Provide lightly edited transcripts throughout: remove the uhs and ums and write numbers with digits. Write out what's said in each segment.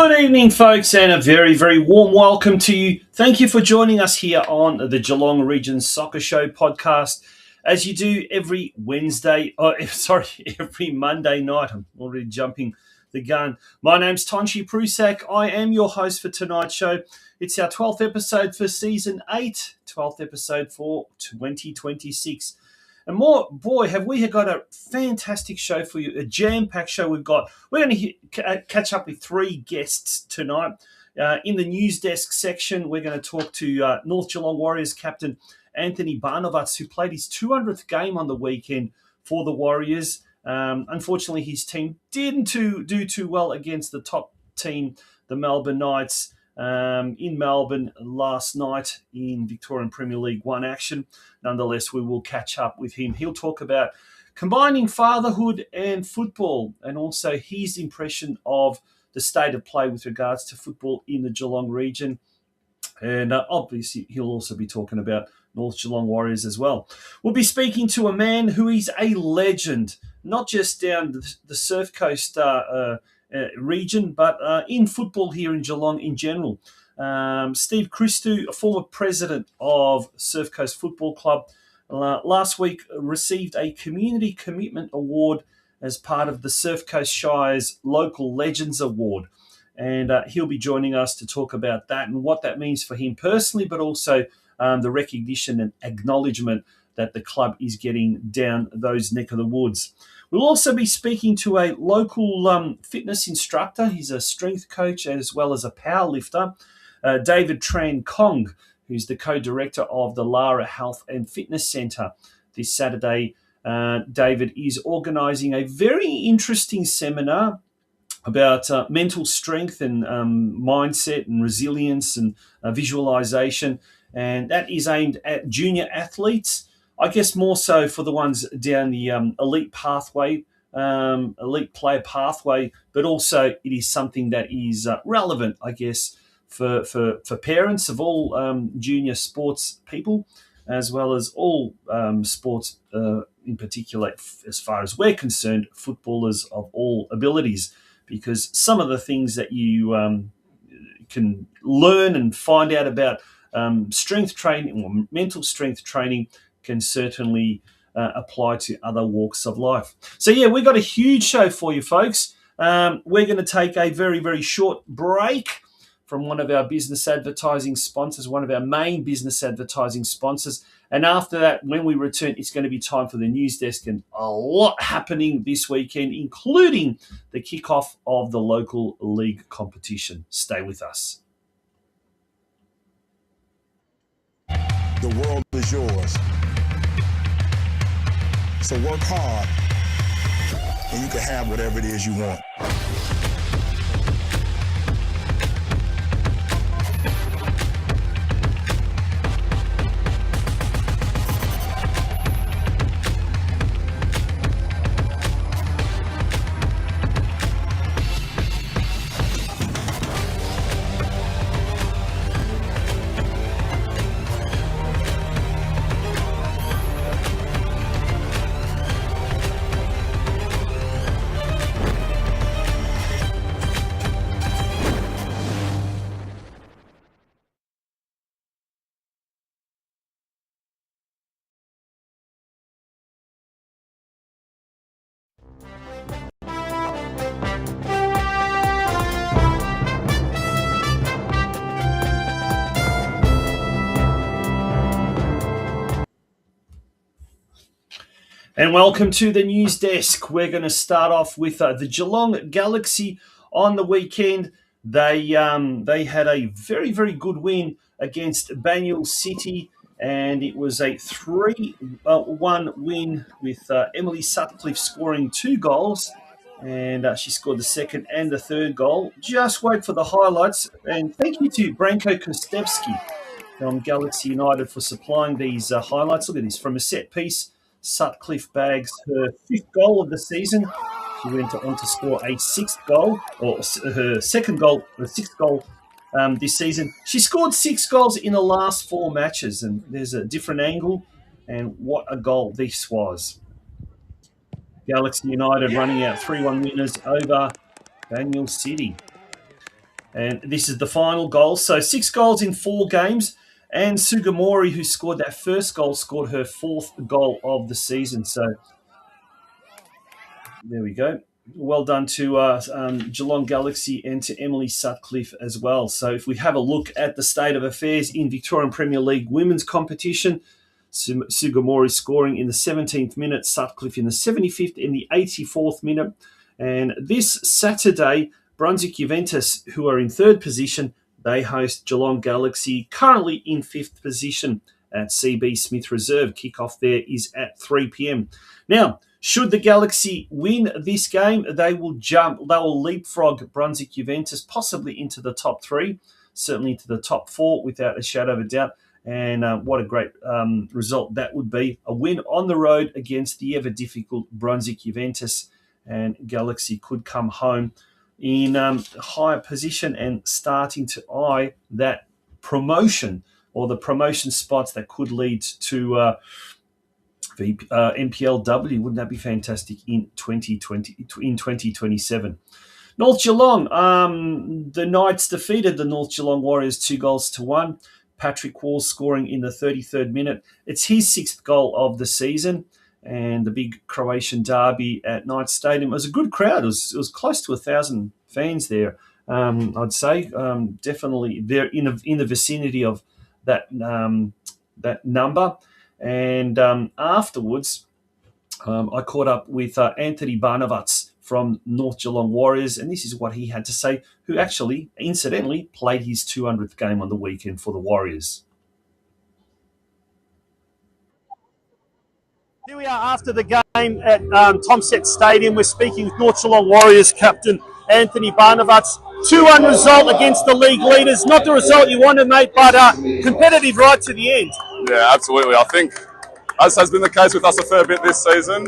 Good evening, folks, and a very, very warm welcome to you. Thank you for joining us here on the Geelong Region Soccer Show podcast, as you do every every Monday night. I'm already jumping the gun. My name's Tonchi Prusak. I am your host for tonight's show. It's our 12th episode for Season 8, 12th episode for 2026. And boy, have we got a fantastic show for you, a jam-packed show we've got. We're going to catch up with three guests tonight. In the news desk section, we're going to talk to North Geelong Warriors captain Anthony Barnovats, who played his 200th game on the weekend for the Warriors. Unfortunately, his team didn't do too well against the top team, the Melbourne Knights, in Melbourne last night in Victorian Premier League 1 action. Nonetheless, we will catch up with him. He'll talk about combining fatherhood and football, and also his impression of the state of play with regards to football in the Geelong region. And obviously, he'll also be talking about North Geelong Warriors as well. We'll be speaking to a man who is a legend, not just down the Surf Coast region, but in football here in Geelong in general. Steve Christou, a former president of Surf Coast Football Club, last week received a Community Commitment Award as part of the Surf Coast Shire's Local Legends Award. And he'll be joining us to talk about that and what that means for him personally, but also the recognition and acknowledgement that the club is getting down those neck of the woods. We'll also be speaking to a local fitness instructor. He's a strength coach as well as a power lifter, David Tran Kong, who's the co-director of the Lara Health and Fitness Centre. This Saturday, David is organising a very interesting seminar about mental strength and mindset and resilience and visualisation, and that is aimed at junior athletes. I guess more so for the ones down the elite pathway, elite player pathway, but also it is something that is relevant, I guess, for parents of all junior sports people, as well as all sports in particular, as far as we're concerned, footballers of all abilities, because some of the things that you can learn and find out about strength training or mental strength training can certainly apply to other walks of life. So, yeah, we've got a huge show for you, folks. We're going to take a very, very short break from one of our business advertising sponsors, one of our main business advertising sponsors. And after that, when we return, it's going to be time for the news desk and a lot happening this weekend, including the kickoff of the local league competition. Stay with us. The world is yours. So work hard, and you can have whatever it is you want. And welcome to the news desk. We're going to start off with the Geelong Galaxy on the weekend. They had a very, very good win against Banyule City, and it was a 3-1 win with Emily Sutcliffe scoring 2 goals, and she scored the second and the third goal. Just wait for the highlights, and thank you to Branko Kostevski from Galaxy United for supplying these highlights. Look at this, from a set piece. Sutcliffe bags her 5th goal of the season. She went on to score a 6th goal, or her 6th goal this season. She scored 6 goals in the last 4 matches, and there's a different angle, and what a goal this was. Galaxy United running out 3-1 winners over Banyule City. And this is the final goal. So 6 goals in 4 games. And Sugimori, who scored that first goal, scored her 4th goal of the season. So there we go. Well done to Geelong Galaxy and to Emily Sutcliffe as well. So if we have a look at the state of affairs in Victorian Premier League women's competition, Sugimori scoring in the 17th minute, Sutcliffe in the 75th, in the 84th minute. And this Saturday, Brunswick Juventus, who are in 3rd position, they host Geelong Galaxy, currently in 5th position at CB Smith Reserve. Kickoff there is at 3 p.m. Now, should the Galaxy win this game, they will leapfrog Brunswick Juventus, possibly into the top 3, certainly into the top 4, without a shadow of a doubt. And what a great result that would be. A win on the road against the ever-difficult Brunswick Juventus, and Galaxy could come home in higher position and starting to eye that promotion, or the promotion spots that could lead to NPLW. Wouldn't that be fantastic in 2027? North Geelong, the Knights defeated the North Geelong Warriors 2-1. Patrick Wall scoring in the 33rd minute. It's his 6th goal of the season, and the big Croatian derby at Knights Stadium. It was a good crowd. It was close to 1,000 fans there. I'd say definitely they're in the vicinity of that number. And afterwards, I caught up with Anthony Barnavats from North Geelong Warriors, and this is what he had to say, who actually, incidentally, played his 200th game on the weekend for the Warriors. Here we are after the game at Tomset Stadium. We're speaking with North Geelong Warriors captain Anthony Barnavats. 2-1 result against the league leaders. Not the result you wanted, mate, but competitive right to the end. Yeah, absolutely. I think, as has been the case with us a fair bit this season,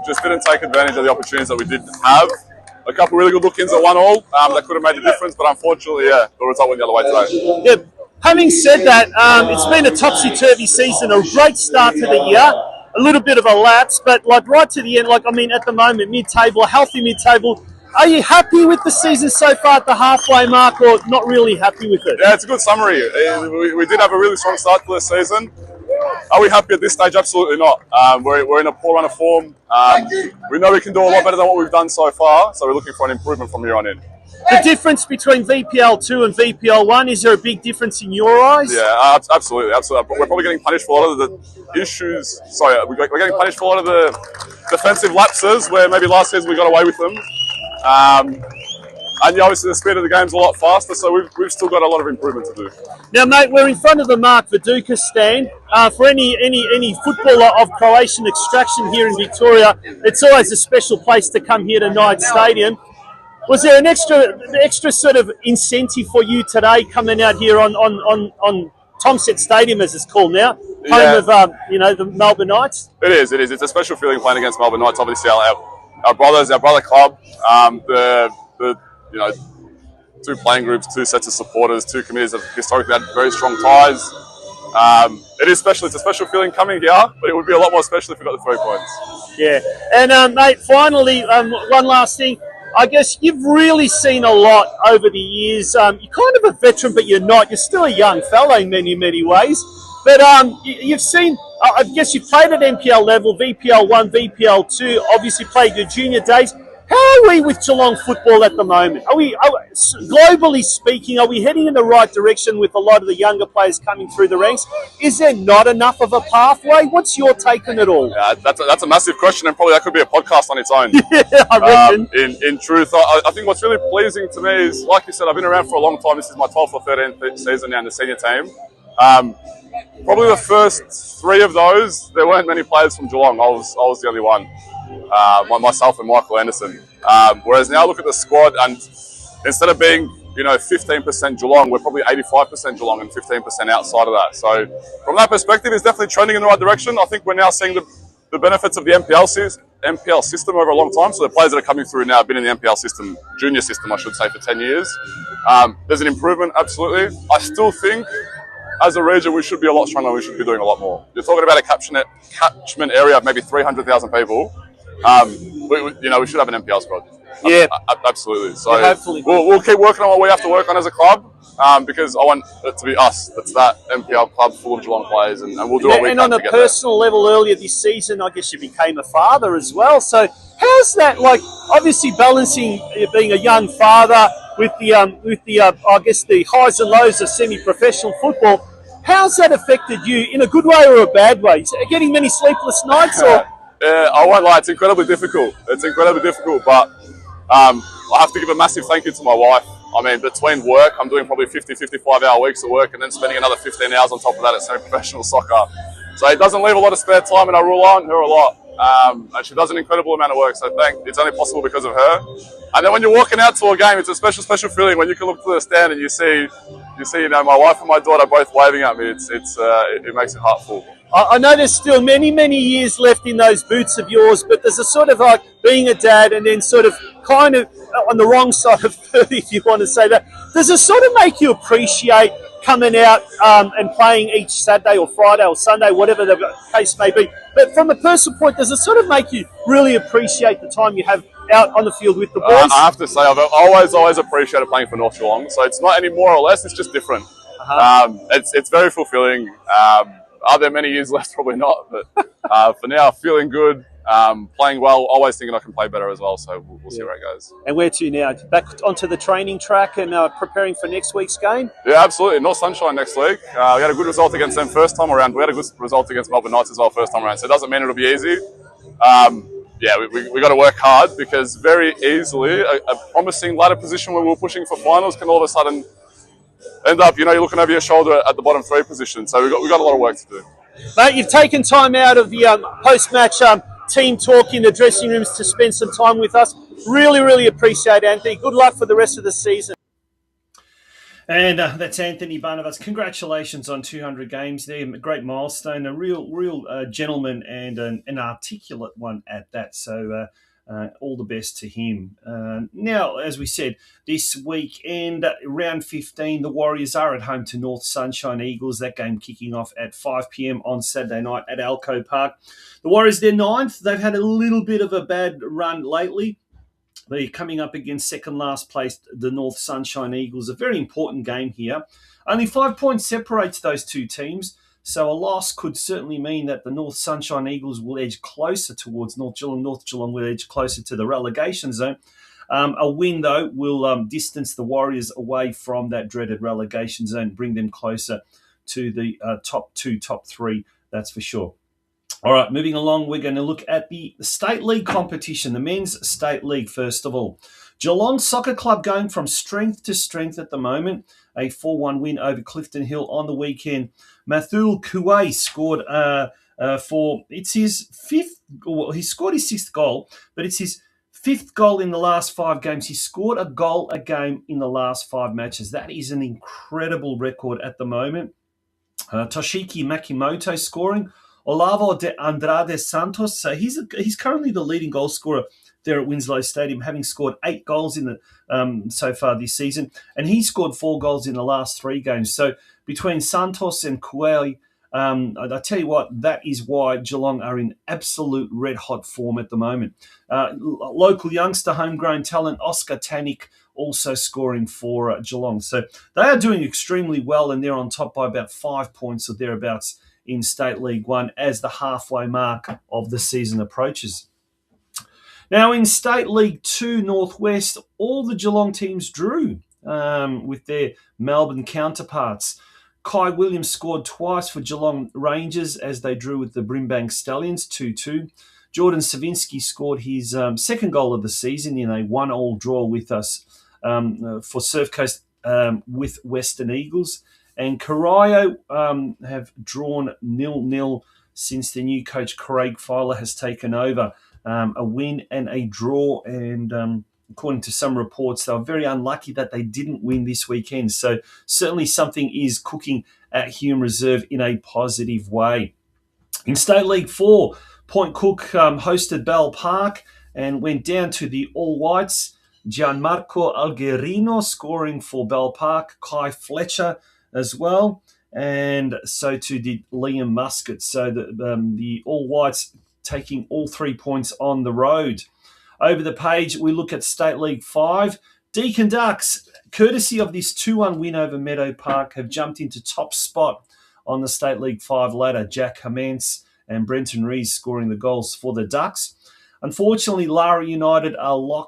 just didn't take advantage of the opportunities that we did have. A couple of really good look-ins at 1-1 that could have made the difference, but unfortunately, the result went the other way today. Yeah. Having said that, it's been a topsy-turvy season, a great start to the year, a little bit of a lapse, but right to the end, at the moment, mid-table, a healthy mid-table. Are you happy with the season so far at the halfway mark, or not really happy with it? Yeah, it's a good summary. We did have a really strong start to the season. Are we happy at this stage? Absolutely not. We're in a poor run of form. We know we can do a lot better than what we've done so far, so we're looking for an improvement from here on in. The difference between VPL 2 and VPL 1, is there a big difference in your eyes? Yeah, absolutely. We're probably getting punished for a lot of the issues. Sorry, we're getting punished for a lot of the defensive lapses where maybe last season we got away with them. And obviously the speed of the game's a lot faster, so we've still got a lot of improvement to do. Now, mate, we're in front of the Mark Viduka stand. For any footballer of Croatian extraction here in Victoria, it's always a special place to come here to Knights Stadium. Was there an extra sort of incentive for you today coming out here on Tomset Stadium, as it's called now, home of the Melbourne Knights? It is. It's a special feeling playing against Melbourne Knights. Obviously, our brothers, our brother club, the two playing groups, two sets of supporters, two committees have historically had very strong ties. It is special. It's a special feeling coming here, but it would be a lot more special if we got the 3 points. Yeah. And, mate, finally, one last thing. I guess you've really seen a lot over the years. You're kind of a veteran, but you're not. You're still a young fellow in many, many ways. But you've seen, I guess you've played at NPL level, VPL 1, VPL 2, obviously played your junior days. How are we with Geelong football at the moment? Globally speaking, are we heading in the right direction with a lot of the younger players coming through the ranks? Is there not enough of a pathway? What's your take on it all? Yeah, that's a massive question, and probably that could be a podcast on its own. Yeah, I reckon. In truth, I think what's really pleasing to me is, like you said, I've been around for a long time. This is my 12th or 13th season now in the senior team. Probably the first 3 of those, there weren't many players from Geelong. I was the only one. Myself and Michael Anderson. Whereas now look at the squad, and instead of being 15% Geelong, we're probably 85% Geelong and 15% outside of that. So from that perspective, it's definitely trending in the right direction. I think we're now seeing the benefits of the NPL system over a long time. So the players that are coming through now have been in the NPL system, junior system, I should say, for 10 years. There's an improvement, absolutely. I still think, as a region, we should be a lot stronger. We should be doing a lot more. You're talking about a catchment area of maybe 300,000 people. We should have an NPL squad. Yeah. Absolutely. So Yeah, hopefully. we'll keep working on what we have to work on as a club, because I want it to be us. That's that NPL club full of Geelong players, and we'll do what we And can on a to get personal level, earlier this season, I guess you became a father as well. So how's that like? Obviously, balancing being a young father with the I guess the highs and lows of semi-professional football. How's that affected you in a good way or a bad way? Getting many sleepless nights, or Yeah, I won't lie, it's incredibly difficult. It's incredibly difficult, but I have to give a massive thank you to my wife. I mean, between work, I'm doing probably 50, 55-hour weeks of work and then spending another 15 hours on top of that at semi-professional soccer. So it doesn't leave a lot of spare time, and I rely on her a lot. And she does an incredible amount of work, so it's only possible because of her. And then when you're walking out to a game, it's a special, special feeling when you can look to the stand and you see, my wife and my daughter both waving at me. It makes it heartful. I know there's still many, many years left in those boots of yours, but there's a sort of like being a dad and then sort of kind of on the wrong side of 30, if you want to say that. Does it sort of make you appreciate coming out and playing each Saturday or Friday or Sunday, whatever the case may be? But from a personal point, does it sort of make you really appreciate the time you have out on the field with the boys? I have to say, I've always appreciated playing for North Geelong. So it's not any more or less, it's just different. It's very fulfilling. Are there many years left? Probably not. But for now, feeling good, playing well, always thinking I can play better as well. So we'll see where it goes. And where to now? Back onto the training track and preparing for next week's game? Yeah, absolutely. North Sunshine next week. We had a good result against them first time around. We had a good result against Melbourne Knights as well first time around. So it doesn't mean it'll be easy. We got to work hard, because very easily a promising ladder position where we were pushing for finals can all of a sudden end up, you're looking over your shoulder at the bottom 3 position. So we got a lot of work to do. Mate, you've taken time out of the post-match team talk in the dressing rooms to spend some time with us. Really, really appreciate it, Anthony. Good luck for the rest of the season. And that's Anthony Barnabas. Congratulations on 200 games there. Great milestone. A real gentleman and an articulate one at that. So all the best to him. Now, as we said, this weekend, round 15, the Warriors are at home to North Sunshine Eagles. That game kicking off at 5 p.m. on Saturday night at Alco Park. The Warriors, they're 9th. They've had a little bit of a bad run lately. They're coming up against second last place, the North Sunshine Eagles. A very important game here. Only 5 points separates those two teams. So a loss could certainly mean that the North Sunshine Eagles will edge closer towards North Geelong. North Geelong will edge closer to the relegation zone. A win, though, will distance the Warriors away from that dreaded relegation zone, bring them closer to the top 2, top 3, that's for sure. All right, moving along, we're going to look at the State League competition, the Men's State League, first of all. Geelong Soccer Club going from strength to strength at the moment. A 4-1 win over Clifton Hill on the weekend. Mathul Koué scored it's his 5th, well, he scored his 6th goal, but it's his 5th goal in the last 5 games. He scored a goal a game in the last 5 matches. That is an incredible record at the moment. Toshiki Makimoto scoring. Olavo de Andrade Santos, so he's currently the leading goal scorer there at Winslow Stadium, having scored 8 goals in the so far this season, and he scored 4 goals in the last 3 games. So between Santos and Koué, I tell you what, that is why Geelong are in absolute red-hot form at the moment. Local youngster, homegrown talent, Oscar Tanik, also scoring for Geelong. So they are doing extremely well, and they're on top by about 5 points or thereabouts in State League 1 as the halfway mark of the season approaches. Now, in State League 2 Northwest, all the Geelong teams drew with their Melbourne counterparts. Kai Williams scored twice for Geelong Rangers as they drew with the Brimbank Stallions, 2-2. Jordan Savinsky scored his second goal of the season in a 1-1 draw with us for Surf Coast with Western Eagles. And Corio have drawn 0-0 since the new coach Craig Filer has taken over. A win and a draw, and according to some reports, they were very unlucky that they didn't win this weekend. So certainly something is cooking at Hume Reserve in a positive way. In State League 4, Point Cook hosted Bell Park and went down to the All Whites. Gianmarco Algerino scoring for Bell Park. Kai Fletcher as well, and so too did Liam Muscat. So the All Whites taking all 3 points on the road. Over the page, we look at State League 5. Deakin Ducks, courtesy of this 2-1 win over Meadow Park, have jumped into top spot on the State League 5 ladder. Jack Hamance and Brenton Rees scoring the goals for the Ducks. Unfortunately, Lara United are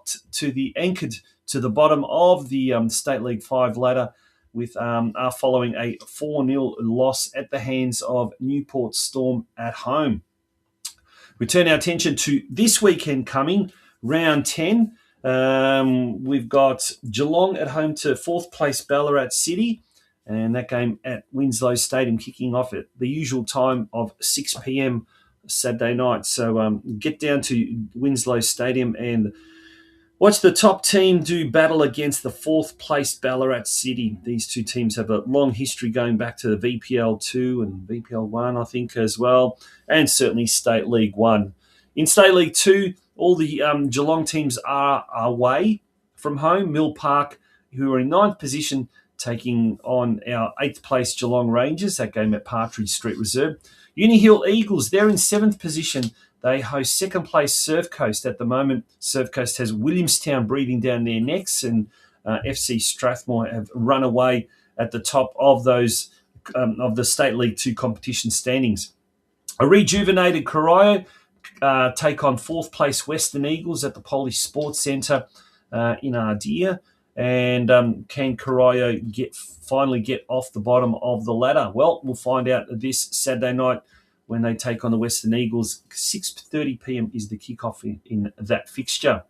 anchored to the bottom of the State League 5 ladder, with are following a 4-0 loss at the hands of Newport Storm at home. We turn our attention to this weekend coming, round 10. We've got Geelong at home to 4th place Ballarat City, and that game at Winslow Stadium kicking off at the usual time of 6 p.m. Saturday night. So get down to Winslow Stadium and watch the top team do battle against the 4th place Ballarat City. These two teams have a long history going back to the VPL 2 and VPL 1, I think, as well, and certainly State League 1. In State League 2, all the Geelong teams are away from home. Mill Park, who are in 9th position, taking on our 8th place Geelong Rangers, that game at Partridge Street Reserve. Uni Hill Eagles, they're in 7th position. They host 2nd place Surf Coast. At the moment, Surf Coast has Williamstown breathing down their necks, and FC Strathmore have run away at the top of those of the State League 2 competition standings. A rejuvenated Corio take on 4th place Western Eagles at the Polish Sports Centre in Ardea. And can Corio finally get off the bottom of the ladder? Well, we'll find out this Saturday night when they take on the Western Eagles. 6:30 p.m. is the kickoff in that fixture.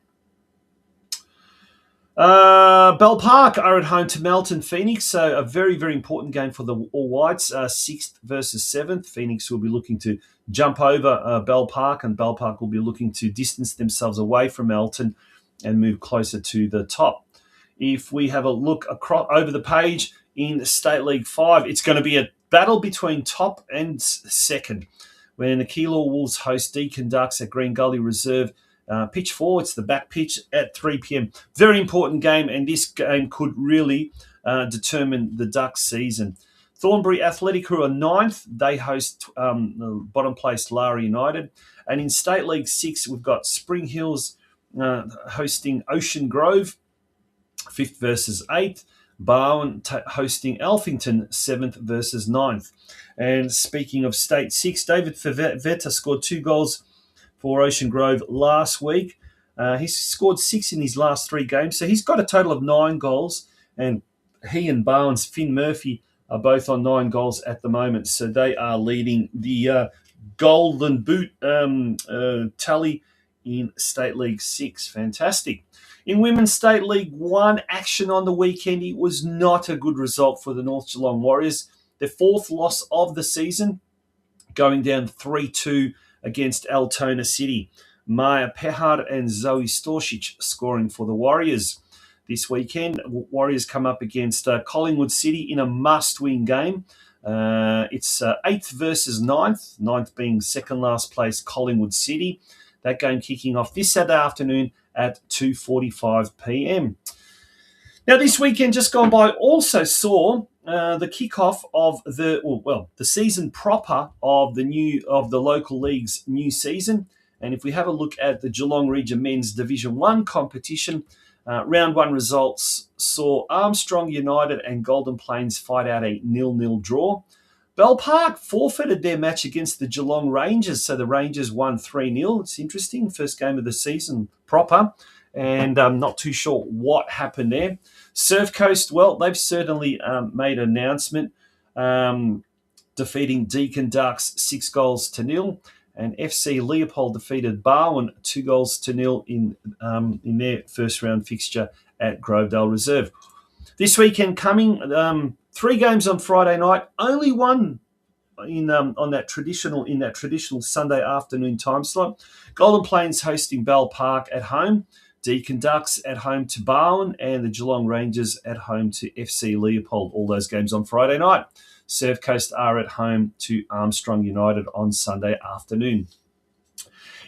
Bell Park are at home to Melton Phoenix, so a very, very important game for the All Whites. 6th versus 7th. Phoenix will be looking to jump over Bell Park, and Bell Park will be looking to distance themselves away from Melton and move closer to the top. If we have a look across over the page in State League 5, it's going to be a battle between top and second, when the Keilor Wolves host Deakin Ducks at Green Gully Reserve. Pitch 4, it's the back pitch at 3 p.m. Very important game, and this game could really determine the Ducks' season. Thornbury Athletic, who are 9th, they host the bottom-placed Lara United. And in State League 6, we've got Spring Hills hosting Ocean Grove, 5th versus 8th. Barwon hosting Alphington, 7th versus 9th. And speaking of State 6, David Favetta scored 2 goals for Ocean Grove last week. He's scored 6 in his last 3 games, so he's got a total of 9 goals. And he and Barwon's Finn Murphy are both on 9 goals at the moment, so they are leading the Golden Boot tally in State League 6. Fantastic. In Women's State League 1 action on the weekend, it was not a good result for the North Geelong Warriors. Their 4th loss of the season, going down 3-2 against Altona City. Maya Pehar and Zoe Storchich scoring for the Warriors. This weekend, Warriors come up against Collingwood City in a must-win game. It's 8th versus 9th, 9th being second last place Collingwood City. That game kicking off this Saturday afternoon at 2:45 p.m. Now, this weekend just gone by also saw the kickoff of the season proper of the local league's new season. And if we have a look at the Geelong Region Men's Division 1 competition, round 1 results saw Armstrong United and Golden Plains fight out a 0-0 draw. Bell Park forfeited their match against the Geelong Rangers, so the Rangers won 3-0. It's interesting, first game of the season proper, and I'm not too sure what happened there. Surf Coast, well, they've certainly made an announcement, defeating Deakin Ducks 6-0, and FC Leopold defeated Barwon 2-0 in their first round fixture at Grovedale Reserve. This weekend coming, 3 games on Friday night, only one in that traditional Sunday afternoon time slot. Golden Plains hosting Bell Park at home, Deakin Ducks at home to Barwon, and the Geelong Rangers at home to FC Leopold. All those games on Friday night. Surf Coast are at home to Armstrong United on Sunday afternoon.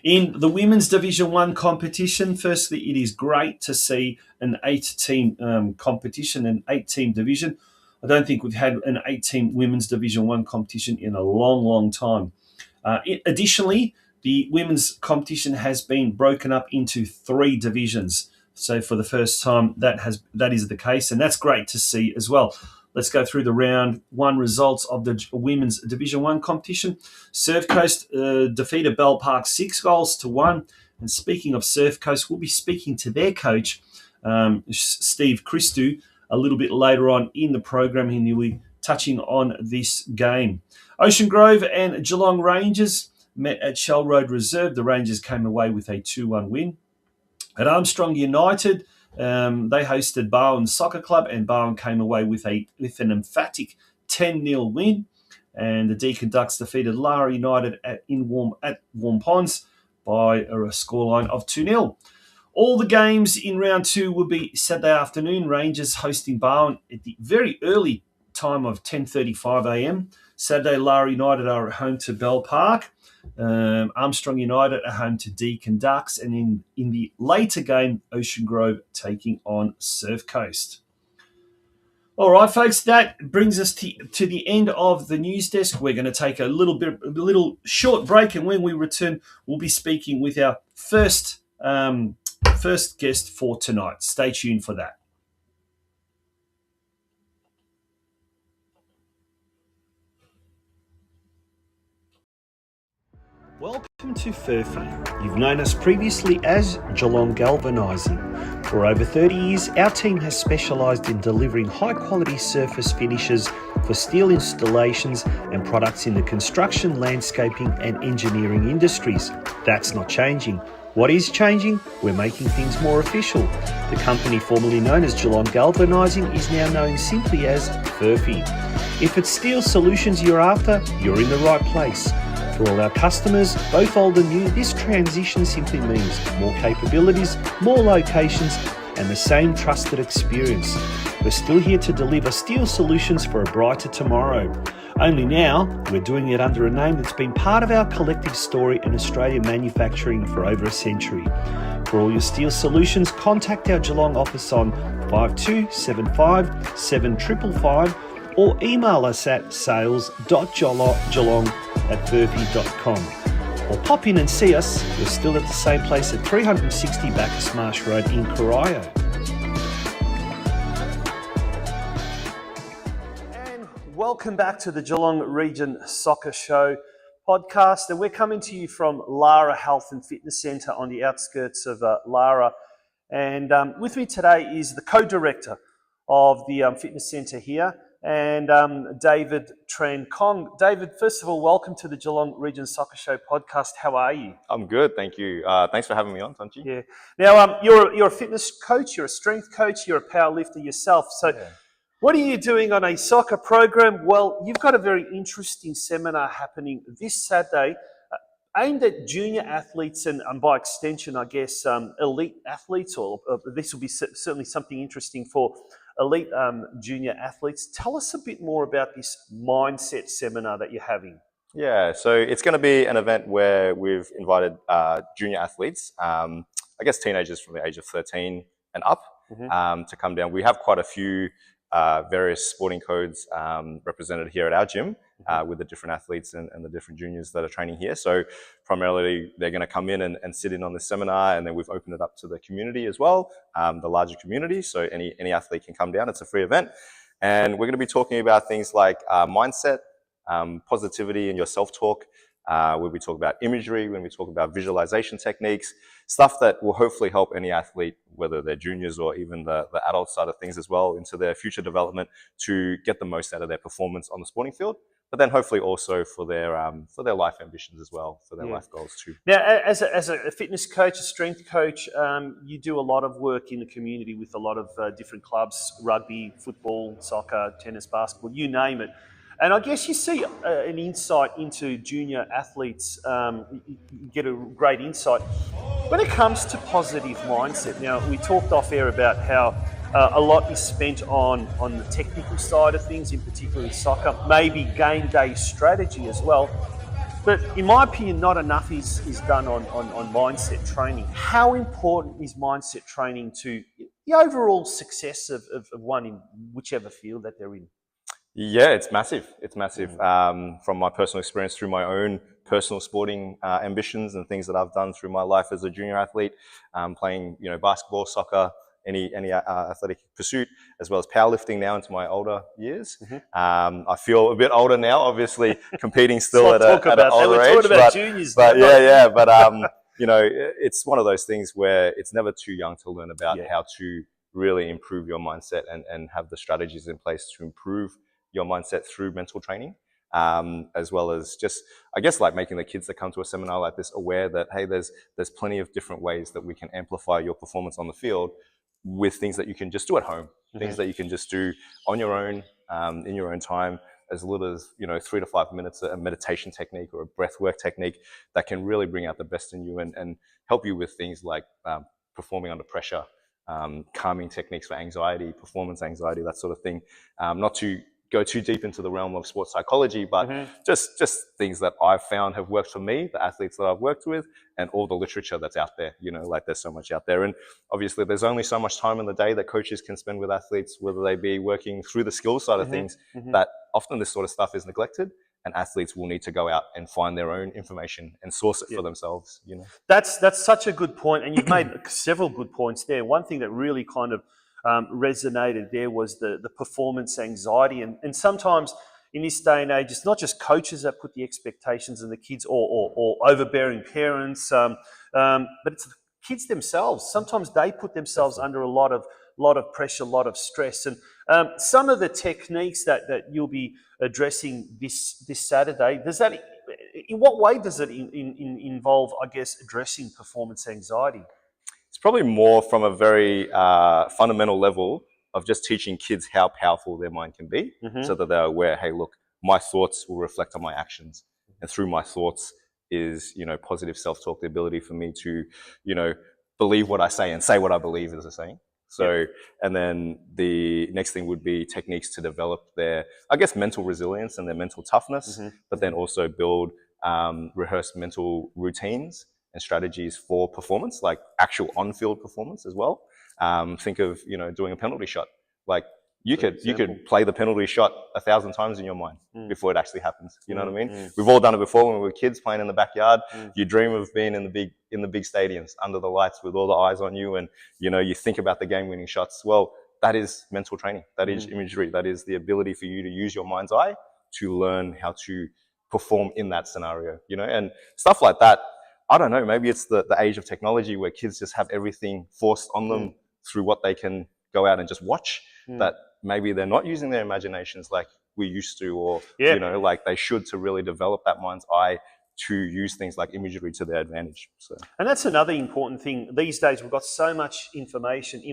In the Women's Division 1 competition, firstly, it is great to see an 8-team competition, an 8-team division. I don't think we've had an 8-team Women's Division 1 competition in a long, long time. Additionally, The women's competition has been broken up into 3 divisions. So for the first time, that is the case, and that's great to see as well. Let's go through the round 1 results of the women's Division 1 competition. Surf Coast defeated Bell Park 6-1. And speaking of Surf Coast, we'll be speaking to their coach, Steve Christou, a little bit later on in the program. He'll be touching on this game. Ocean Grove and Geelong Rangers met at Shell Road Reserve. The Rangers came away with a 2-1 win. At Armstrong United, they hosted Barwon Soccer Club, and Barwon came away with an emphatic 10-0 win. And the Deakin Ducks defeated Lara United at Warm Ponds by a scoreline of 2-0. All the games in round 2 will be Saturday afternoon. Rangers hosting Barwon at the very early time of 10:35 a.m. Saturday, Lara United are at home to Bell Park. Armstrong United are home to Deakin Ducks. And in the later game, Ocean Grove taking on Surf Coast. All right, folks, that brings us to the end of the news desk. We're going to take a little short break, and when we return, we'll be speaking with our first guest for tonight. Stay tuned for that. Welcome to Furphy. You've known us previously as Geelong Galvanising. For over 30 years, our team has specialised in delivering high-quality surface finishes for steel installations and products in the construction, landscaping and engineering industries. That's not changing. What is changing? We're making things more official. The company formerly known as Geelong Galvanising is now known simply as Furphy. If it's steel solutions you're after, you're in the right place. For all our customers, both old and new, this transition simply means more capabilities, more locations, and the same trusted experience. We're still here to deliver steel solutions for a brighter tomorrow. Only now, we're doing it under a name that's been part of our collective story in Australian manufacturing for over a century. For all your steel solutions, contact our Geelong office on 5275 7555 or email us at sales.geelong@furphy.com. Or pop in and see us. We're still at the same place at 360 Bacchus Marsh Road in Corio. And welcome back to the Geelong Region Soccer Show podcast. And we're coming to you from Lara Health and Fitness Centre on the outskirts of Lara. And with me today is the co-director of the fitness centre here, and David Tran Kong. David, first of all, welcome to the Geelong Region Soccer Show podcast. How are you? I'm good, thank you. Thanks for having me on, Tonchi. Yeah. Now, you're a fitness coach, you're a strength coach, you're a power lifter yourself. So what are you doing on a soccer program? Well, you've got a very interesting seminar happening this Saturday aimed at junior athletes and by extension, I guess, elite athletes, or this will be certainly something interesting for elite junior athletes. Tell us a bit more about this mindset seminar that you're having. Yeah, so it's going to be an event where we've invited junior athletes, I guess teenagers from the age of 13 and up, to come down. We have quite a few various sporting codes represented here at our gym with the different athletes and the different juniors that are training here. So primarily they're going to come in and sit in on this seminar, and then we've opened it up to the community as well, the larger community. So any athlete can come down. It's a free event. And we're going to be talking about things like mindset, positivity and your self-talk. We'll be talking about imagery, when we talk about visualization techniques, stuff that will hopefully help any athlete, whether they're juniors or even the adult side of things as well, into their future development to get the most out of their performance on the sporting field, but then hopefully also for their life ambitions as well, for their life goals too. Now, as a fitness coach, a strength coach, you do a lot of work in the community with a lot of different clubs, rugby, football, soccer, tennis, basketball, you name it. And I guess you see an insight into junior athletes, you get a great insight. When it comes to positive mindset, now we talked off air about how a lot is spent on the technical side of things, in particular soccer, maybe game day strategy as well. But in my opinion, not enough is done on mindset training. How important is mindset training to the overall success of one in whichever field that they're in? Yeah, it's massive. It's massive. From my personal experience, through my own personal sporting ambitions and things that I've done through my life as a junior athlete, playing basketball, soccer, any athletic pursuit, as well as powerlifting now into my older years. I feel a bit older now, obviously competing still at an older age. We're talking about juniors. But yeah. But it's one of those things where it's never too young to learn about how to really improve your mindset and have the strategies in place to improve your mindset through mental training, as well as just, I guess, like making the kids that come to a seminar like this aware that, hey, there's plenty of different ways that we can amplify your performance on the field with things that you can just do at home, things that you can just do on your own, in your own time, as little as 3 to 5 minutes, a meditation technique or a breath work technique that can really bring out the best in you and help you with things like performing under pressure, calming techniques for anxiety, performance anxiety, that sort of thing. Not to go too deep into the realm of sports psychology, but just things that I've found have worked for me, the athletes that I've worked with, and all the literature that's out there. Like there's so much out there. And obviously there's only so much time in the day that coaches can spend with athletes, whether they be working through the skill side of things, that often this sort of stuff is neglected. And athletes will need to go out and find their own information and source it for themselves. That's such a good point, and you've made several good points there. One thing that really kind of resonated there was the performance anxiety, and sometimes in this day and age, it's not just coaches that put the expectations on the kids or overbearing parents, but it's the kids themselves. Sometimes they put themselves under a lot of pressure, a lot of stress, and some of the techniques that you'll be addressing this Saturday, in what way does it involve, I guess, addressing performance anxiety? It's probably more from a very fundamental level of just teaching kids how powerful their mind can be, so that they're aware, hey, look, my thoughts will reflect on my actions. And through my thoughts is, positive self-talk, the ability for me to, believe what I say and say what I believe is a saying. So, and then the next thing would be techniques to develop their, I guess, mental resilience and their mental toughness, but then also build rehearsed mental routines and strategies for performance, like actual on-field performance as well. Think of, doing a penalty shot. Like you could play the penalty shot 1,000 times in your mind before it actually happens. You know what I mean? We've all done it before when we were kids playing in the backyard. You dream of being in the big stadiums under the lights with all the eyes on you, and you think about the game-winning shots. Well, that is mental training. That is imagery. That is the ability for you to use your mind's eye to learn how to perform in that scenario. And stuff like that. I don't know, maybe it's the age of technology where kids just have everything forced on them through what they can go out and just watch, that maybe they're not using their imaginations like we used to, or, like they should, to really develop that mind's eye to use things like imagery to their advantage. So. And that's another important thing. These days, we've got so much information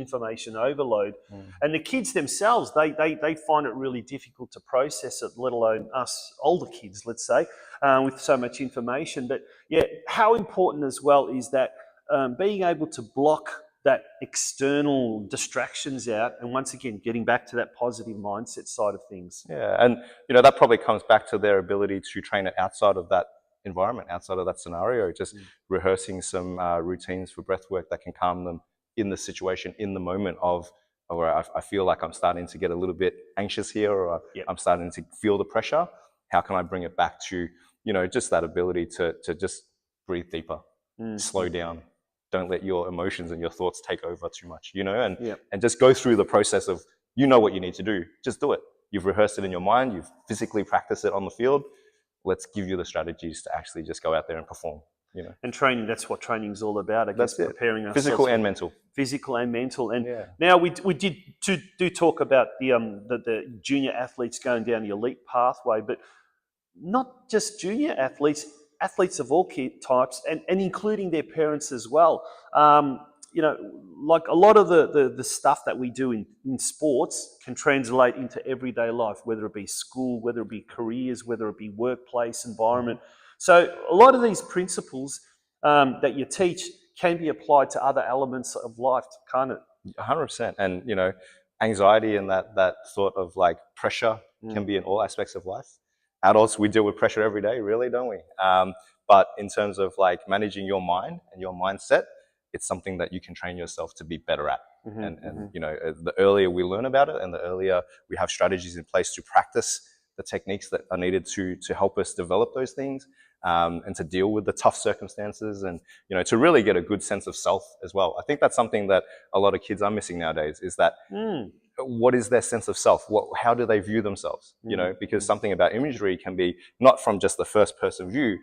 overload. And the kids themselves, they find it really difficult to process it, let alone us older kids, let's say, with so much information. But yeah, how important as well is that being able to block that external distractions out, and once again, getting back to that positive mindset side of things. Yeah, and that probably comes back to their ability to train it outside of that environment, outside of that scenario, just rehearsing some routines for breath work that can calm them in the situation, in the moment of, or I feel like I'm starting to get a little bit anxious here, or I'm starting to feel the pressure. How can I bring it back to, just that ability to just breathe deeper, slow down. Don't let your emotions and your thoughts take over too much, and just go through the process of, what you need to do. Just do it. You've rehearsed it in your mind. You've physically practiced it on the field. Let's give you the strategies to actually just go out there and perform. And training, that's what training is all about, I guess, preparing ourselves. Physical and mental. Physical and mental. And now we do talk about the junior athletes going down the elite pathway, but not just junior athletes of all types, and including their parents as well. Like a lot of the stuff that we do in sports can translate into everyday life, whether it be school, whether it be careers, whether it be workplace environment. So a lot of these principles that you teach can be applied to other elements of life, can't it? 100%. And, anxiety and that sort of like pressure can be in all aspects of life. Adults, we deal with pressure every day, really, don't we? But in terms of like managing your mind and your mindset, it's something that you can train yourself to be better at. And you know, the earlier we learn about it, and the earlier we have strategies in place to practice the techniques that are needed to help us develop those things, and to deal with the tough circumstances, and you know, to really get a good sense of self as well. I think that's something that a lot of kids are missing nowadays, is that what is their sense of self? How do they view themselves? You know, because something about imagery can be not from just the first person view.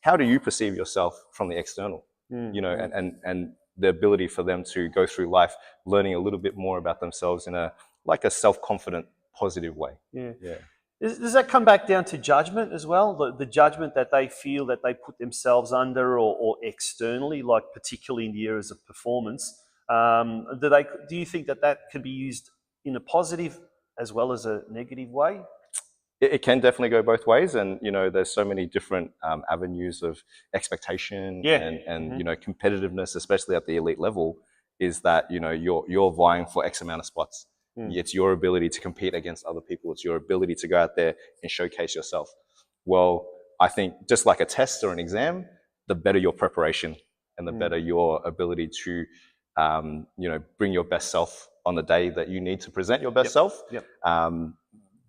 How do you perceive yourself from the external? You know, and the ability for them to go through life learning a little bit more about themselves in a self-confident, positive way. Yeah. Does that come back down to judgment as well? The judgment that they feel that they put themselves under, or externally, like particularly in the areas of performance? Do you think that can be used in a positive as well as a negative way? It can definitely go both ways, and you know, there's so many different avenues of expectation and you know, competitiveness, especially at the elite level, is that you know, you're vying for X amount of spots. It's your ability to compete against other people. It's your ability to go out there and showcase yourself. Well, I think just like a test or an exam, the better your preparation and the better your ability to you know, bring your best self on the day that you need to present your best self.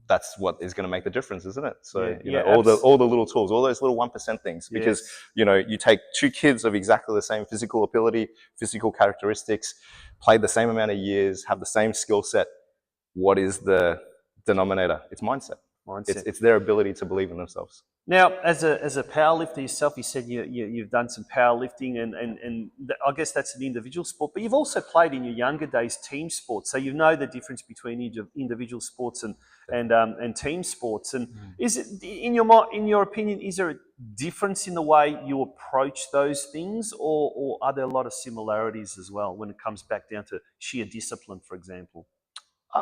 That's what is going to make the difference, isn't it? So you know, all the little tools, all those little 1% things, because you know, you take two kids of exactly the same physical ability, physical characteristics, played the same amount of years, have the same skill set. What is the denominator? It's mindset. It's their ability to believe in themselves. Now, as a powerlifter yourself, you said you've done some powerlifting, and I guess that's an individual sport, but you've also played in your younger days team sports, so you know the difference between individual sports and team sports. And is it, in your opinion, is there a difference in the way you approach those things, or are there a lot of similarities as well when it comes back down to sheer discipline, for example?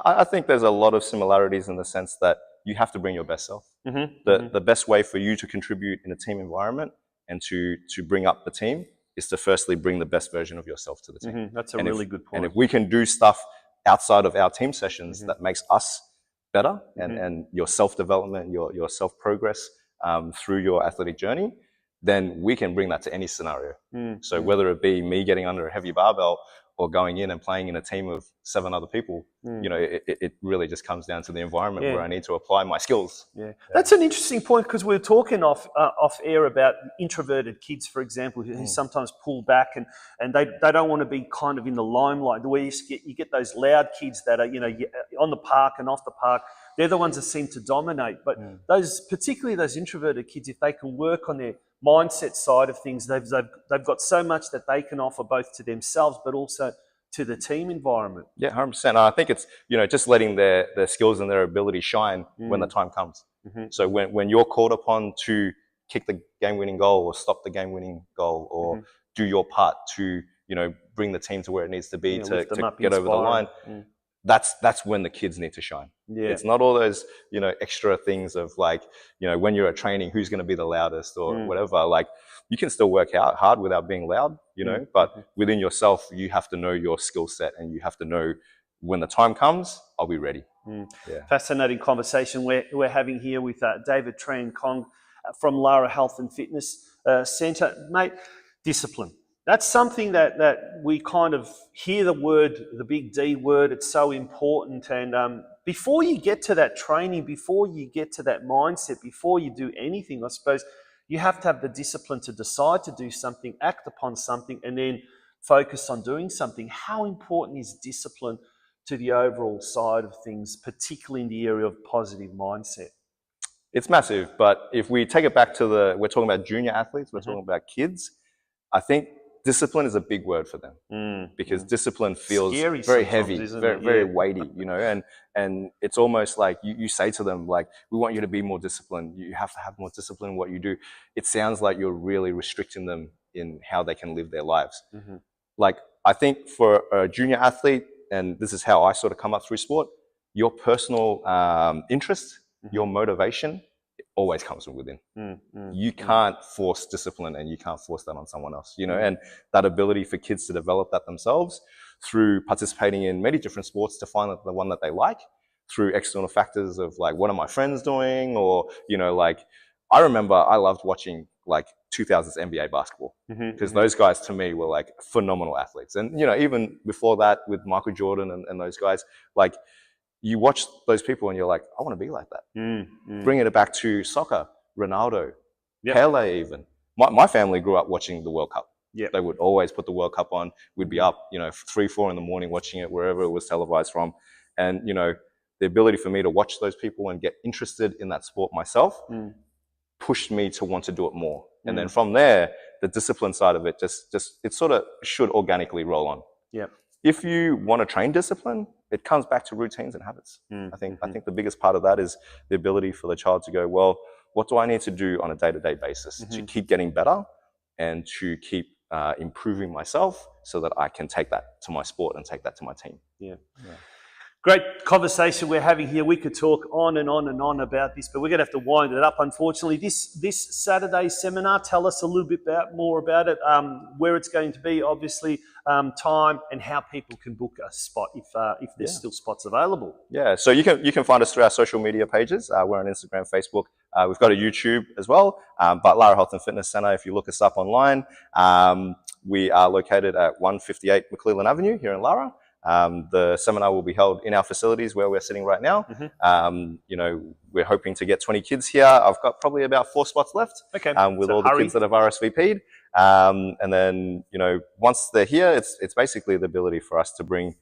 I think there's a lot of similarities in the sense that you have to bring your best self. The best way for you to contribute in a team environment and to bring up the team is to firstly bring the best version of yourself to the team. That's a really good point. And if we can do stuff outside of our team sessions that makes us better, and your self-development, your self-progress through your athletic journey, then we can bring that to any scenario. So whether it be me getting under a heavy barbell or going in and playing in a team of 7 other people, you know, it really just comes down to the environment where I need to apply my skills. That's an interesting point, because we were talking off air about introverted kids, for example, who sometimes pull back and they don't want to be kind of in the limelight. The way you get those loud kids that are, you know, on the park and off the park. They're the ones that seem to dominate. But particularly those introverted kids, if they can work on their mindset side of things, they've got so much that they can offer both to themselves but also to the team environment. Yeah, 100%. I think it's, you know, just letting their skills and their ability shine when the time comes. So when you're called upon to kick the game-winning goal or stop the game-winning goal or do your part to, you know, bring the team to where it needs to be to get over the line, that's when the kids need to shine. It's not all those, you know, extra things of like, you know, when you're at training, who's going to be the loudest or whatever. Like, you can still work out hard without being loud, you know, but within yourself, you have to know your skill set, and you have to know when the time comes, I'll be ready. Fascinating conversation we're having here with David Tran Kong from Lara Health and Fitness Centre. Mate, discipline. That's something that we kind of hear the big D word. It's so important. And before you get to that training, before you get to that mindset, before you do anything, I suppose you have to have the discipline to decide to do something, act upon something, and then focus on doing something. How important is discipline to the overall side of things, particularly in the area of positive mindset? It's massive. But if we take it back to we're talking about junior athletes, we're talking about kids, I think discipline is a big word for them, because discipline feels scary, very heavy, very weighty, you know, and it's almost like you say to them, like, we want you to be more disciplined. You have to have more discipline in what you do. It sounds like you're really restricting them in how they can live their lives. Like, I think for a junior athlete, and this is how I sort of come up through sport, your personal interest, your motivation, always comes from within. You can't force discipline, and you can't force that on someone else, you know, and that ability for kids to develop that themselves through participating in many different sports to find the one that they like, through external factors of like, what are my friends doing? Or, you know, like, I remember I loved watching like 2000s NBA basketball, because those guys to me were like phenomenal athletes. And, you know, even before that with Michael Jordan and those guys, like you watch those people and you're like, I want to be like that. Bringing it back to soccer, Ronaldo, Pele even. My family grew up watching the World Cup. They would always put the World Cup on. We'd be up, you know, 3, 4 in the morning watching it wherever it was televised from. And, you know, the ability for me to watch those people and get interested in that sport myself pushed me to want to do it more. And then from there, the discipline side of it just it sort of should organically roll on. If you want to train discipline, it comes back to routines and habits. I think the biggest part of that is the ability for the child to go, well, what do I need to do on a day-to-day basis to keep getting better and to keep improving myself so that I can take that to my sport and take that to my team. Great conversation we're having here. We could talk on and on and on about this, but we're going to have to wind it up, unfortunately. This Saturday seminar, tell us a little bit more about it, where it's going to be, obviously, time, and how people can book a spot if there's still spots available. Yeah, so you can find us through our social media pages. We're on Instagram, Facebook. We've got a YouTube as well, but Lara Health and Fitness Centre, if you look us up online, we are located at 158 McClellan Avenue here in Lara. The seminar will be held in our facilities where we're sitting right now. You know, we're hoping to get 20 kids here. I've got probably about 4 spots left with all the kids that have RSVP'd. And then, you know, once they're here, it's basically the ability for us to bring,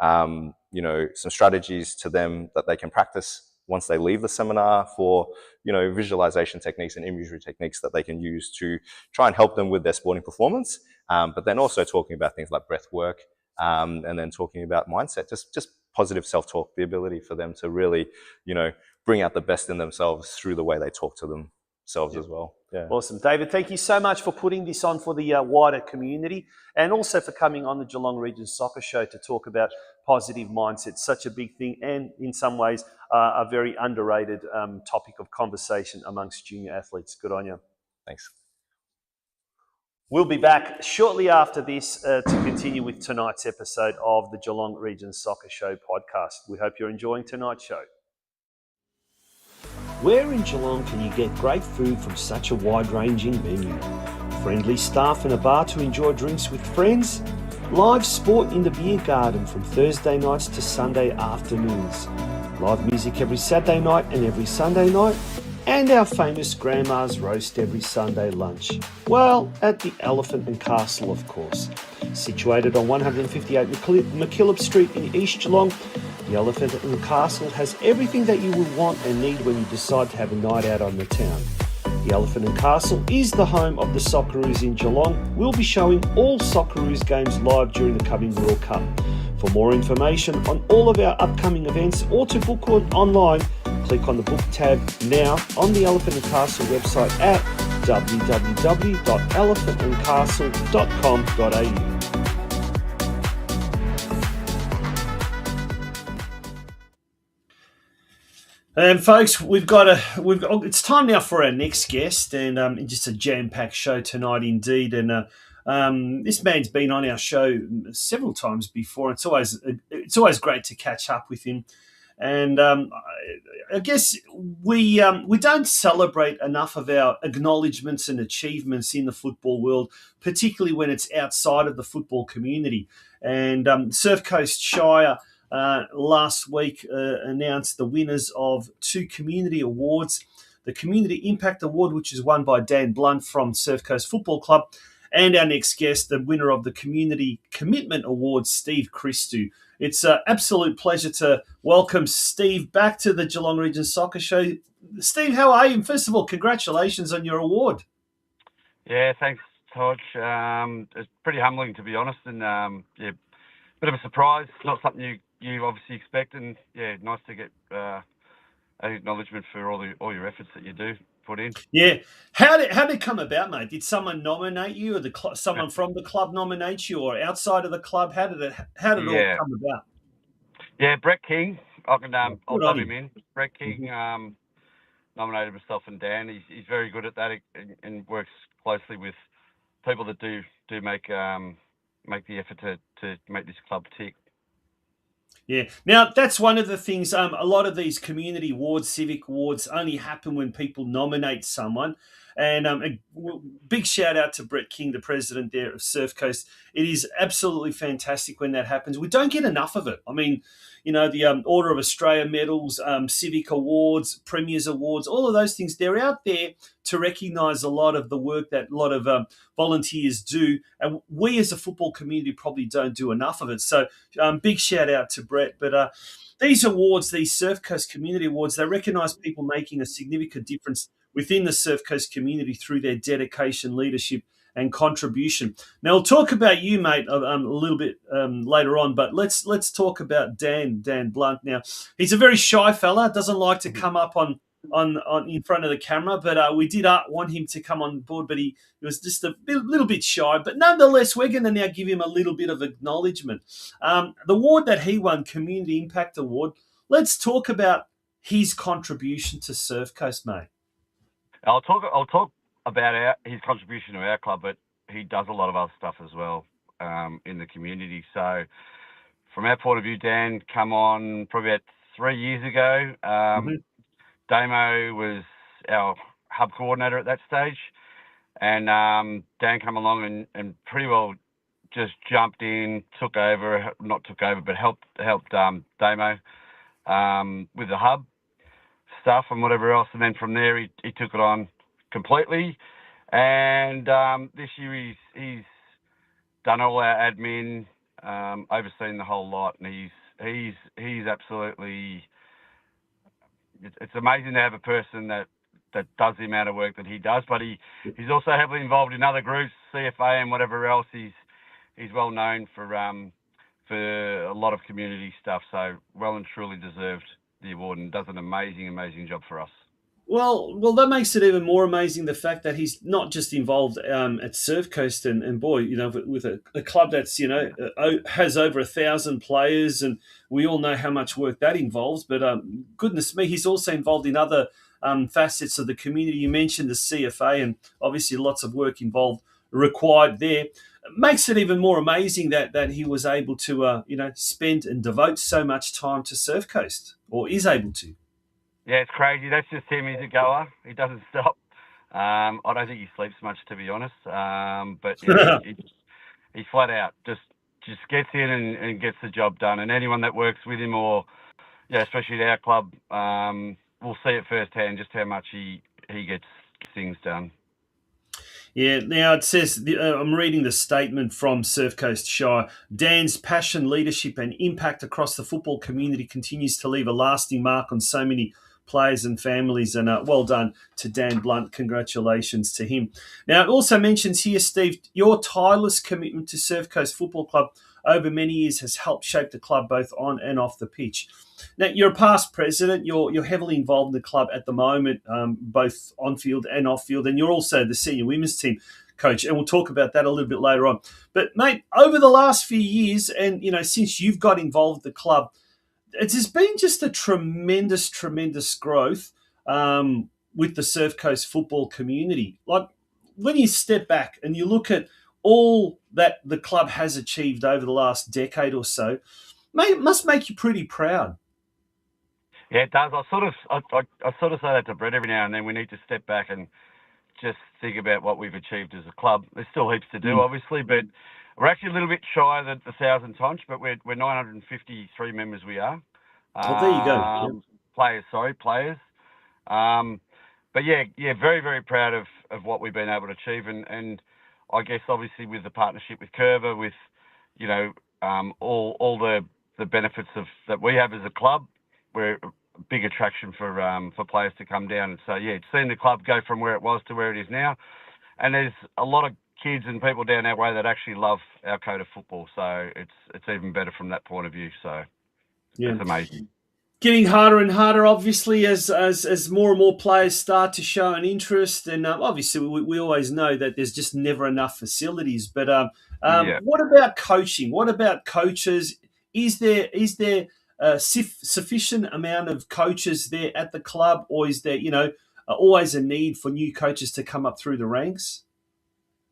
you know, some strategies to them that they can practice once they leave the seminar for, you know, visualization techniques and imagery techniques that they can use to try and help them with their sporting performance. But then also talking about things like breath work, and then talking about mindset, just positive self-talk, the ability for them to really, you know, bring out the best in themselves through the way they talk to themselves as well. Awesome. David, thank you so much for putting this on for the wider community, and also for coming on the Geelong Region Soccer Show to talk about positive mindset. Such a big thing, and in some ways a very underrated topic of conversation amongst junior athletes. Good on you. Thanks. We'll be back shortly after this to continue with tonight's episode of the Geelong Region Soccer Show podcast. We hope you're enjoying tonight's show. Where in Geelong can you get great food from such a wide-ranging menu? Friendly staff and a bar to enjoy drinks with friends? Live sport in the beer garden from Thursday nights to Sunday afternoons? Live music every Saturday night and every Sunday night? And our famous Grandma's Roast every Sunday lunch? Well, at the Elephant and Castle, of course. Situated on 158 McKillop Street in East Geelong, the Elephant and Castle has everything that you will want and need when you decide to have a night out on the town. The Elephant and Castle is the home of the Socceroos in Geelong. We'll be showing all Socceroos games live during the coming World Cup. For more information on all of our upcoming events or to book online, click on the book tab now on the Elephant and Castle website at www.elephantandcastle.com.au. And folks, it's time now for our next guest, and just a jam-packed show tonight indeed. And this man's been on our show several times before. It's always great to catch up with him. And I guess we don't celebrate enough of our acknowledgements and achievements in the football world, particularly when it's outside of the football community. And Surf Coast Shire last week announced the winners of 2 community awards. The Community Impact Award, which is won by Dan Blunt from Surf Coast Football Club, and our next guest, the winner of the Community Commitment Award, Steve Christou. It's an absolute pleasure to welcome Steve back to the Geelong Region Soccer Show. Steve, how are you? First of all, congratulations on your award. Yeah, thanks, Todd. It's pretty humbling, to be honest, and bit of a surprise. Not something you obviously expect, and nice to get an acknowledgement for all your efforts that you do put in. Yeah, how did it come about, mate? Did someone nominate you, or someone from the club nominate you, or outside of the club? How did it all come about? Yeah, Brett King. I'll dub him in. Brett King nominated myself and Dan. He's very good at that and works closely with people that do make the effort to make this club tick. Yeah. Now, that's one of the things, a lot of these community awards, civic awards, only happen when people nominate someone. And big shout out to Brett King, the president there of Surf Coast. It is absolutely fantastic when that happens. We don't get enough of it. I mean, the Order of Australia medals, Civic Awards, Premiers Awards, all of those things, they're out there to recognise a lot of the work that a lot of volunteers do. And we as a football community probably don't do enough of it. So big shout out to Brett. But these awards, these Surf Coast Community Awards, they recognise people making a significant difference within the Surf Coast community through their dedication, leadership, and contribution. Now, we'll talk about you, mate, a little bit later on, but let's talk about Dan Blunt. Now, he's a very shy fella, doesn't like to come up on in front of the camera, but we did want him to come on board, but he was just a little bit shy. But nonetheless, we're going to now give him a little bit of acknowledgement. The award that he won, Community Impact Award, let's talk about his contribution to Surf Coast, mate. I'll talk about his contribution to our club, but he does a lot of other stuff as well in the community. So from our point of view, Dan come on probably about 3 years ago. Damo was our hub coordinator at that stage, and Dan come along and pretty well just jumped in, helped Damo with the hub stuff and whatever else, and then from there he took it on completely. And this year he's done all our admin, overseen the whole lot, and he's absolutely. It's amazing to have a person that does the amount of work that he does, but he's also heavily involved in other groups, CFA and whatever else. He's well known for a lot of community stuff, so well and truly deserved the award and does an amazing job for us. Well, that makes it even more amazing, the fact that he's not just involved at Surf Coast and boy, with a club that's, has over 1,000 players, and we all know how much work that involves. But goodness me, he's also involved in other facets of the community. You mentioned the CFA, and obviously lots of work required there. It makes it even more amazing that he was able to, spend and devote so much time to Surf Coast, or is able to. Yeah, it's crazy. That's just him. He's a goer. He doesn't stop. I don't think he sleeps much, to be honest. But yeah, he flat out just gets in and gets the job done. And anyone that works with him, or especially at our club, will see it firsthand just how much he gets things done. Yeah, now it says, I'm reading the statement from Surf Coast Shire. Dan's passion, leadership and impact across the football community continues to leave a lasting mark on so many players and families, and well done to Dan Blunt. Congratulations to him. Now, it also mentions here, Steve, your tireless commitment to Surf Coast Football Club over many years has helped shape the club both on and off the pitch. Now, you're a past president. You're heavily involved in the club at the moment, both on field and off field, and you're also the senior women's team coach, and we'll talk about that a little bit later on. But mate, over the last few years, and since you've got involved with the club, it has been just a tremendous growth with the Surf Coast football community. Like, when you step back and you look at all that the club has achieved over the last decade or so, mate, it must make you pretty proud. Yeah, it does. I sort of say that to Brett every now and then. We need to step back and just think about what we've achieved as a club. There's still heaps to do, obviously, but we're actually a little bit shy of the 1,000 Tonch, but we're 953 members we are. Well, there you go. Players. But yeah, very, very proud of what we've been able to achieve, and I guess obviously with the partnership with Curva, with all the benefits that we have as a club, we're a big attraction for players to come down. And so seeing the club go from where it was to where it is now, and there's a lot of kids and people down our way that actually love our code of football. So it's even better from that point of view. So it's amazing. Getting harder and harder, obviously, as more and more players start to show an interest. And obviously, we always know that there's just never enough facilities. But what about coaching? What about coaches? Is there a sufficient amount of coaches there at the club, or is there always a need for new coaches to come up through the ranks?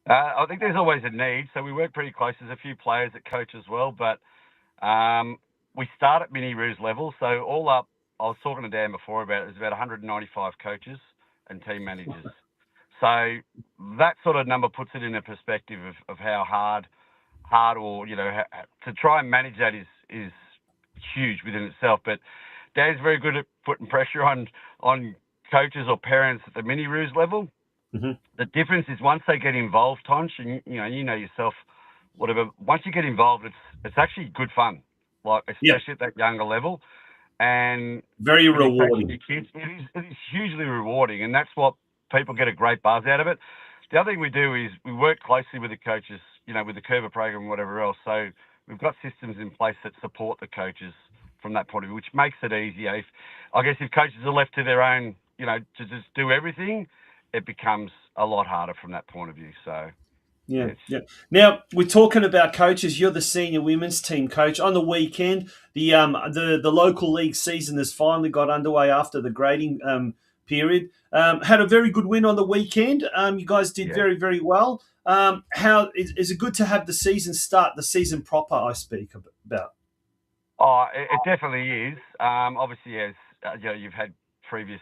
I think there's always a need. So we work pretty close. There's a few players that coach as well, but we start at mini Roos level. So all up, I was talking to Dan before about it. There's about 195 coaches and team managers. So that sort of number puts it in a perspective of how hard or, to try and manage that is huge within itself. But Dan's very good at putting pressure on coaches or parents at the mini roos level. Mm-hmm. The difference is once they get involved, Tonch, and you know yourself, whatever. Once you get involved, it's actually good fun, like especially at that younger level, and very rewarding. Kids, it is hugely rewarding, and that's what people get a great buzz out of it. The other thing we do is we work closely with the coaches, with the Curva program and whatever else. So we've got systems in place that support the coaches from that point of view, which makes it easier. If coaches are left to their own, to just do everything, it becomes a lot harder from that point of view. So, yeah. Now we're talking about coaches. You're the senior women's team coach. On the weekend, the local league season has finally got underway after the grading period. Had a very good win on the weekend. You guys did very, very well. How is it good to have the season proper? I speak about. Oh, it definitely is. Obviously, as you've had previous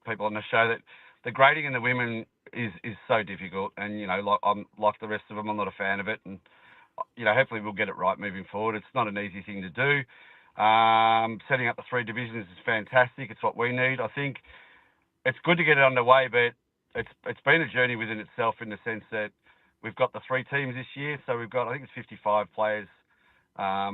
people on the show, that the grading in the women is so difficult, and I'm like the rest of them, I'm not a fan of it, and hopefully we'll get it right moving forward. It's not an easy thing to do. Setting up the 3 divisions is fantastic. It's what we need. I think it's good to get it underway, but it's been a journey within itself in the sense that we've got the 3 teams this year, so we've got, I think it's 55 players,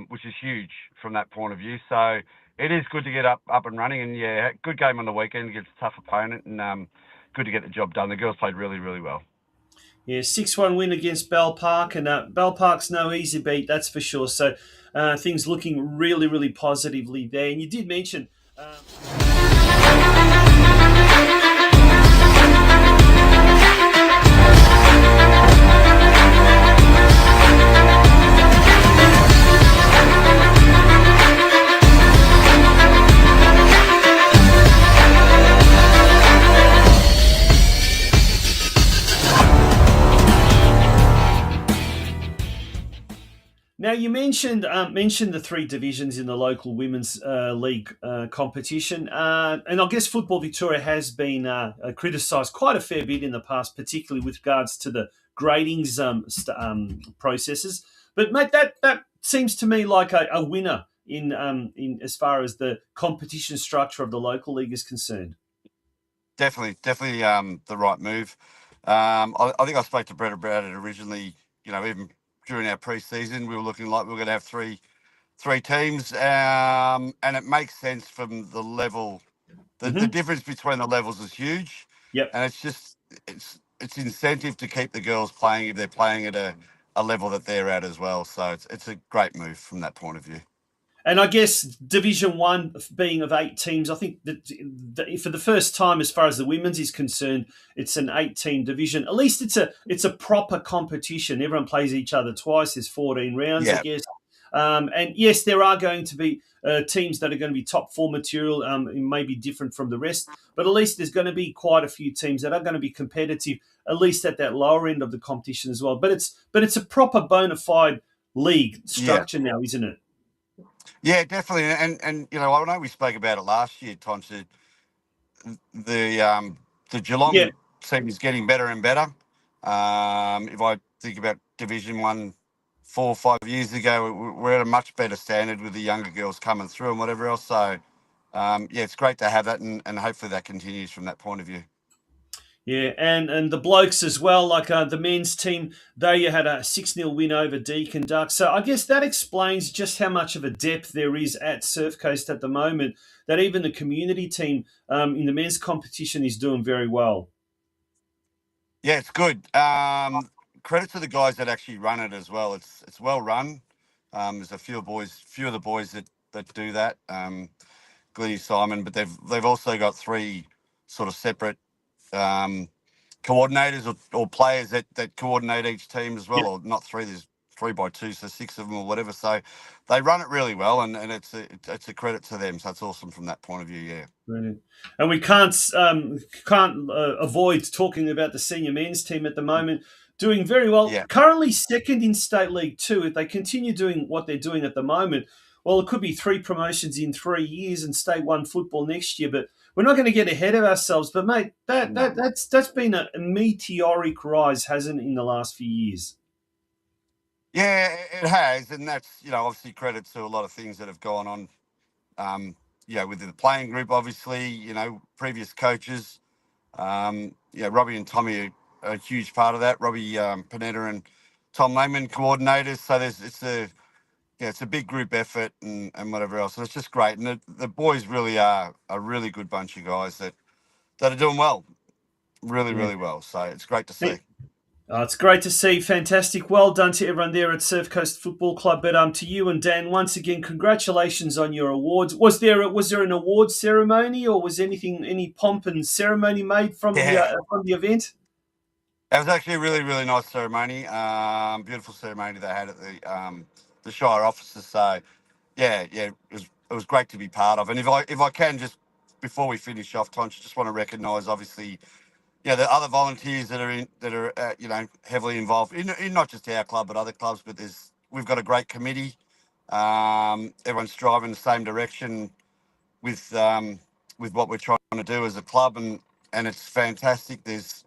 which is huge from that point of view. So it is good to get up and running, and good game on the weekend against a tough opponent, and good to get the job done. The girls played really, really well. Yeah, 6-1 win against Bell Park, and Bell Park's no easy beat, that's for sure. So things looking really, really positively there. And you did mention... Now you mentioned the 3 divisions in the local women's league competition, and I guess Football Victoria has been criticised quite a fair bit in the past, particularly with regards to the gradings processes. But mate, that seems to me like a winner in as far as the competition structure of the local league is concerned. Definitely, the right move. I think I spoke to Brett about it originally. Even during our pre-season, we were looking like we were going to have three teams, and it makes sense from the level. The difference between the levels is huge. Yep. And it's incentive to keep the girls playing if they're playing at a level that they're at as well. So it's a great move from that point of view. And I guess Division 1 being of 8 teams, I think that for the first time, as far as the women's is concerned, it's an 8-team division. At least it's a proper competition. Everyone plays each other twice. There's 14 rounds, I guess. And yes, there are going to be teams that are going to be top 4 material. It may be different from the rest, but at least there's going to be quite a few teams that are going to be competitive, at least at that lower end of the competition as well. But it's a proper bona fide league structure now, isn't it? Yeah, definitely. And I know we spoke about it last year, Tom. The Geelong team is getting better and better. If I think about Division 1 4 or 5 years ago, we're at a much better standard with the younger girls coming through and whatever else. So, it's great to have that, and hopefully that continues from that point of view. Yeah, and the blokes as well, like the men's team, they had a 6-0 win over Deakin Duck. So I guess that explains just how much of a depth there is at Surf Coast at the moment, that even the community team in the men's competition is doing very well. Yeah, it's good. Credit to the guys that actually run it as well. It's well run. There's a few of the boys that do that. Glennie, Simon, but they've also got 3 sort of separate coordinators or players that coordinate each team as well, or not 3. There's 3 by 2, so 6 of them or whatever. So they run it really well, and it's a credit to them. So it's awesome from that point of view. Yeah. Brilliant. And we can't avoid talking about the senior men's team at the moment. Doing very well. Yeah. Currently second in State League 2. If they continue doing what they're doing at the moment, well, it could be 3 promotions in 3 years and State 1 football next year. But we're not going to get ahead of ourselves, but mate, that's been a meteoric rise, hasn't it, in the last few years? Yeah, it has, and that's obviously credit to a lot of things that have gone on. Within the playing group, obviously, previous coaches. Robbie and Tommy are a huge part of that. Robbie Panetta and Tom Lehman, coordinators. So it's a big group effort and whatever else. So it's just great, and the boys really are a really good bunch of guys that are doing well, really well. So it's great to see. It's great to see. Fantastic. Well done to everyone there at Surf Coast Football Club. But to you and Dan, once again, congratulations on your awards. Was there an award ceremony, or was any pomp and ceremony made from the event? It was actually a really, really nice ceremony. Beautiful ceremony they had at the Shire offices. So it was great to be part of. And if I can, just before we finish off, Tonch, just want to recognise, obviously, the other volunteers that are heavily involved in not just our club but other clubs. But we've got a great committee. Everyone's driving the same direction with what we're trying to do as a club, and it's fantastic. There's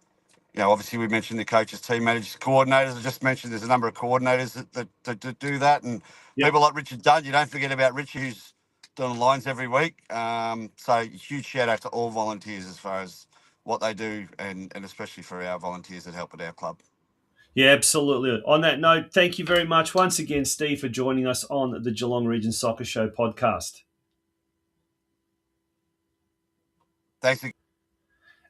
obviously we mentioned the coaches, team managers, coordinators. I just mentioned there's a number of coordinators that do that, and people like Richard Dunn. You don't forget about Richie, who's doing the lines every week. So huge shout out to all volunteers as far as what they do, and especially for our volunteers that help at our club. Yeah, absolutely. On that note, thank you very much once again, Steve, for joining us on the Geelong Region Soccer Show podcast. Thanks.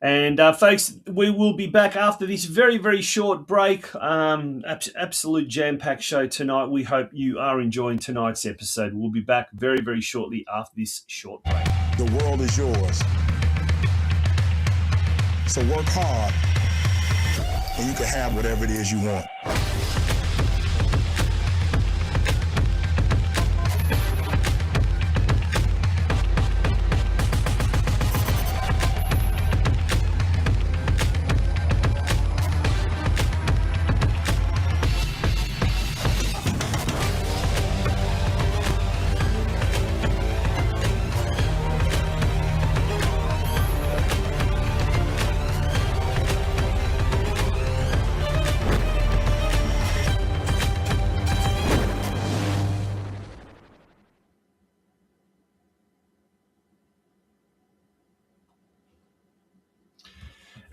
And folks, we will be back after this very, very short break. Absolute jam-packed show tonight. We hope you are enjoying tonight's episode. We'll be back very, very shortly after this short break. The world is yours. So work hard, and you can have whatever it is you want.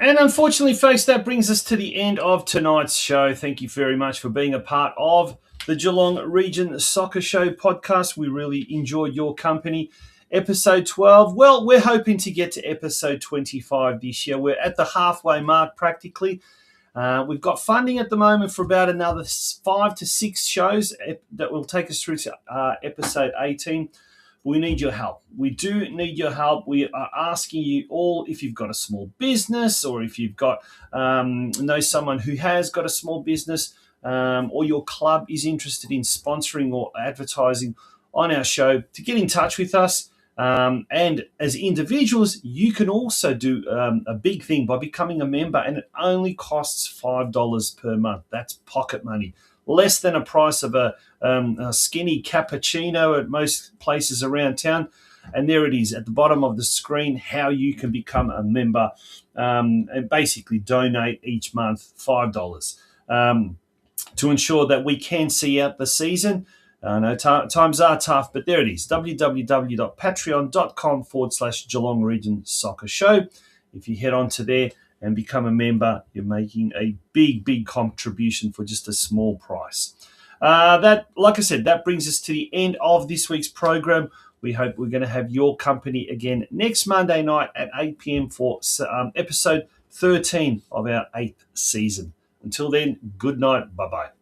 And unfortunately, folks, that brings us to the end of tonight's show. Thank you very much for being a part of the Geelong Region Soccer Show podcast. We really enjoyed your company. Episode 12. Well, we're hoping to get to episode 25 this year. We're at the halfway mark practically. We've got funding at the moment for about another 5 to 6 shows that will take us through to episode 18. We need your help. We do need your help. We are asking you all, if you've got a small business, or if you've got know someone who has got a small business, or your club is interested in sponsoring or advertising on our show, to get in touch with us. And as individuals, you can also do a big thing by becoming a member, and it only costs $5 per month. That's pocket money. Less than a price of a skinny cappuccino at most places around town. And there it is at the bottom of the screen, how you can become a member and basically donate each month $5 to ensure that we can see out the season. I know times are tough, but there it is, www.patreon.com/Geelong Region Soccer Show. If you head on to there and become a member, you're making a big, big contribution for just a small price. That, like I said, that brings us to the end of this week's program. We hope we're going to have your company again next Monday night at 8 p.m. for episode 13 of our 8th season. Until then, good night. Bye-bye.